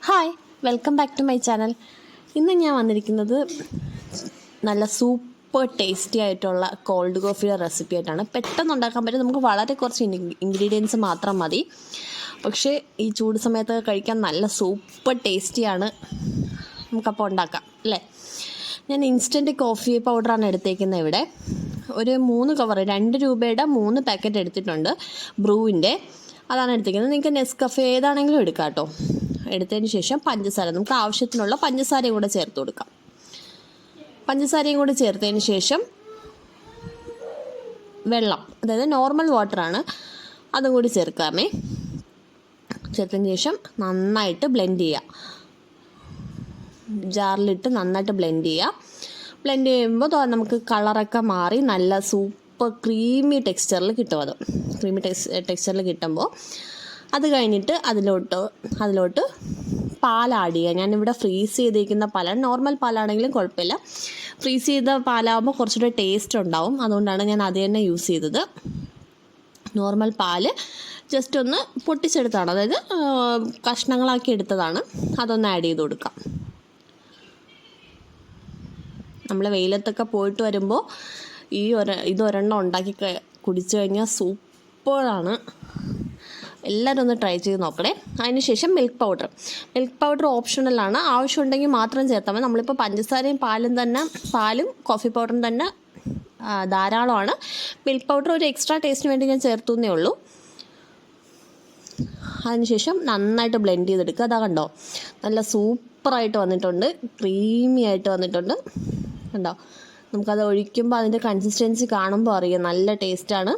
Hi, welcome back to my channel. ഇന്ന് ഞാൻ വന്നിരിക്കുന്നത് നല്ല സൂപ്പർ ടേസ്റ്റി ആയിട്ടുള്ള കോൾഡ് കോഫിയുടെ റെസിപ്പി ആയിട്ടാണ്. പെട്ടെന്ന് ഉണ്ടാക്കാൻ പറ്റും. നമുക്ക് വളരെ കുറച്ച് ഇൻഗ്രീഡിയൻസ് മാത്രം മതി. പക്ഷേ ഈ ചൂട് സമയത്ത് കഴിക്കാൻ നല്ല സൂപ്പർ ടേസ്റ്റിയാണ്. നമുക്കപ്പോൾ ഉണ്ടാക്കാം അല്ലേ. ഞാൻ ഇൻസ്റ്റൻറ്റ് കോഫി പൗഡറാണ് എടുത്തേക്കുന്നത്. ഇവിടെ ഒരു 3 കവർ 2 രൂപയുടെ 3 പാക്കറ്റ് എടുത്തിട്ടുണ്ട്. ബ്രൂവിൻ്റെ അതാണ് എടുത്തിരിക്കുന്നത്. നിങ്ങൾക്ക് നെസ്കഫേ ഏതാണെങ്കിലും എടുക്കാം കേട്ടോ. എടുത്തതിന് ശേഷം പഞ്ചസാര, നമുക്ക് ആവശ്യത്തിനുള്ള പഞ്ചസാരയും കൂടെ ചേർത്ത് കൊടുക്കാം. പഞ്ചസാരയും കൂടെ ചേർത്തതിന് ശേഷം വെള്ളം, അതായത് നോർമൽ വാട്ടറാണ്, അതും കൂടി ചേർക്കാമേ. ചേർത്തതിന് ശേഷം നന്നായിട്ട് ബ്ലെൻഡ് ചെയ്യുക. ജാറിലിട്ട് നന്നായിട്ട് ബ്ലെൻഡ് ചെയ്യുക. ബ്ലെൻഡ് ചെയ്യുമ്പോൾ നമുക്ക് കളറൊക്കെ മാറി നല്ല സൂപ്പർ ക്രീമി ടെക്സ്ചറിൽ കിട്ടും. അത് ക്രീമി ടെക്സ്ചറിൽ കിട്ടുമ്പോൾ അത് കഴിഞ്ഞിട്ട് അതിലോട്ട് പാൽ ആഡ് ചെയ്യുക. ഞാനിവിടെ ഫ്രീസ് ചെയ്തിരിക്കുന്ന പാലാണ്. നോർമൽ പാലാണെങ്കിലും കുഴപ്പമില്ല. ഫ്രീസ് ചെയ്ത പാലാകുമ്പോൾ കുറച്ചുകൂടെ ടേസ്റ്റ് ഉണ്ടാവും. അതുകൊണ്ടാണ് ഞാൻ അത് തന്നെ യൂസ് ചെയ്തത്. നോർമൽ പാല് ജസ്റ്റ് ഒന്ന് പൊട്ടിച്ചെടുത്താണ്, അതായത് കഷ്ണങ്ങളാക്കി എടുത്തതാണ്. അതൊന്ന് ആഡ് ചെയ്ത് കൊടുക്കാം. നമ്മൾ വെയിലത്തൊക്കെ പോയിട്ട് വരുമ്പോൾ ഇതൊരെണ്ണം ഉണ്ടാക്കി കുടിച്ചു കഴിഞ്ഞാൽ സൂപ്പറാണ്. എല്ലാവരും ഒന്ന് ട്രൈ ചെയ്ത് നോക്കണേ. അതിനുശേഷം മിൽക്ക് പൗഡർ ഓപ്ഷണലാണ്. ആവശ്യമുണ്ടെങ്കിൽ മാത്രം ചേർത്താൽ മതി. നമ്മളിപ്പോൾ പഞ്ചസാരയും പാലും കോഫി പൗഡറും തന്നെ ധാരാളമാണ്. മിൽക്ക് പൗഡർ ഒരു എക്സ്ട്രാ ടേസ്റ്റിന് വേണ്ടി ഞാൻ ചേർത്തുന്നേ ഉള്ളൂ. അതിനുശേഷം നന്നായിട്ട് ബ്ലെൻഡ് ചെയ്തെടുക്കുക. അതാ കണ്ടോ, നല്ല സൂപ്പറായിട്ട് വന്നിട്ടുണ്ട്, ക്രീമി ആയിട്ട് വന്നിട്ടുണ്ട്. കണ്ടോ, നമുക്കത് ഒഴിക്കുമ്പോൾ അതിൻ്റെ കൺസിസ്റ്റൻസി കാണുമ്പോൾ അറിയാം, നല്ല ടേസ്റ്റാണ്.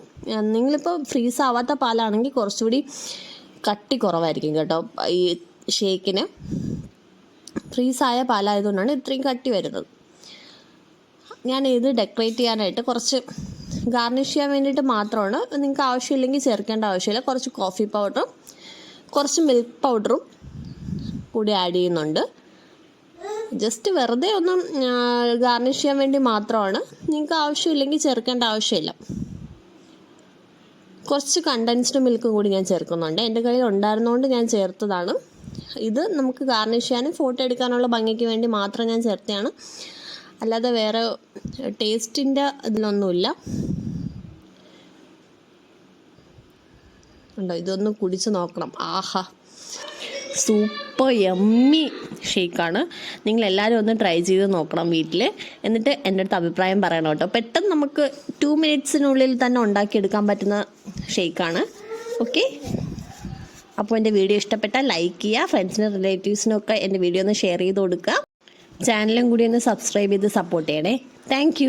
നിങ്ങളിപ്പോൾ ഫ്രീസ് ആവാത്ത പാലാണെങ്കിൽ കുറച്ചുകൂടി കട്ടി കുറവായിരിക്കും കേട്ടോ. ഈ ഷേക്കിന് ഫ്രീസായ പാലായതുകൊണ്ടാണ് ഇത്രയും കട്ടി വരുന്നത്. ഞാൻ ഇത് ഡെക്കറേറ്റ് ചെയ്യാനായിട്ട് കുറച്ച് ഗാർണിഷ് ചെയ്യാൻ വേണ്ടിയിട്ട് മാത്രമാണ്. നിങ്ങൾക്ക് ആവശ്യമില്ലെങ്കിൽ ചേർക്കേണ്ട ആവശ്യമില്ല. കുറച്ച് കോഫി പൗഡറും കുറച്ച് മിൽക്ക് പൗഡറും കൂടി ആഡ് ചെയ്യുന്നുണ്ട്. ജസ്റ്റ് വെറുതെ ഒന്ന് ഗാർണിഷ് ചെയ്യാൻ വേണ്ടി മാത്രമാണ്. നിങ്ങൾക്ക് ആവശ്യമില്ലെങ്കിൽ ചേർക്കേണ്ട ആവശ്യമില്ല. കുറച്ച് കണ്ടൻസ്ഡ് മിൽക്കും കൂടി ഞാൻ ചേർക്കുന്നുണ്ട്. എൻ്റെ കയ്യിൽ ഉണ്ടായിരുന്നതുകൊണ്ട് ഞാൻ ചേർത്തതാണ്. ഇത് നമുക്ക് ഗാർണിഷ് ചെയ്യാനും ഫോട്ടോ എടുക്കാനുള്ള ഭംഗിക്ക് വേണ്ടി മാത്രം ഞാൻ ചേർത്തതാണ്. അല്ലാതെ വേറെ ടേസ്റ്റിൻ്റെ ഇതിലൊന്നുമില്ല. ഉണ്ടോ, ഇതൊന്ന് കുടിച്ച് നോക്കണം. ആഹാ, സൂപ്പർ യമ്മി ഷേക്കാണ്. നിങ്ങളെല്ലാവരും ഒന്ന് ട്രൈ ചെയ്ത് നോക്കണം വീട്ടിൽ. എന്നിട്ട് എൻ്റെ അടുത്ത് അഭിപ്രായം പറയണം കേട്ടോ. പെട്ടെന്ന് നമുക്ക് 2 മിനിറ്റ്സിനുള്ളിൽ തന്നെ ഉണ്ടാക്കിയെടുക്കാൻ പറ്റുന്ന ഷേക്കാണ്. ഓക്കെ, അപ്പോൾ എൻ്റെ വീഡിയോ ഇഷ്ടപ്പെട്ടാൽ ലൈക്ക് ചെയ്യുക. ഫ്രണ്ട്സിനും റിലേറ്റീവ്സിനും ഒക്കെ എൻ്റെ വീഡിയോ ഒന്ന് ഷെയർ ചെയ്ത് കൊടുക്കുക. ചാനലും കൂടി ഒന്ന് സബ്സ്ക്രൈബ് ചെയ്ത് സപ്പോർട്ട് ചെയ്യണേ. താങ്ക്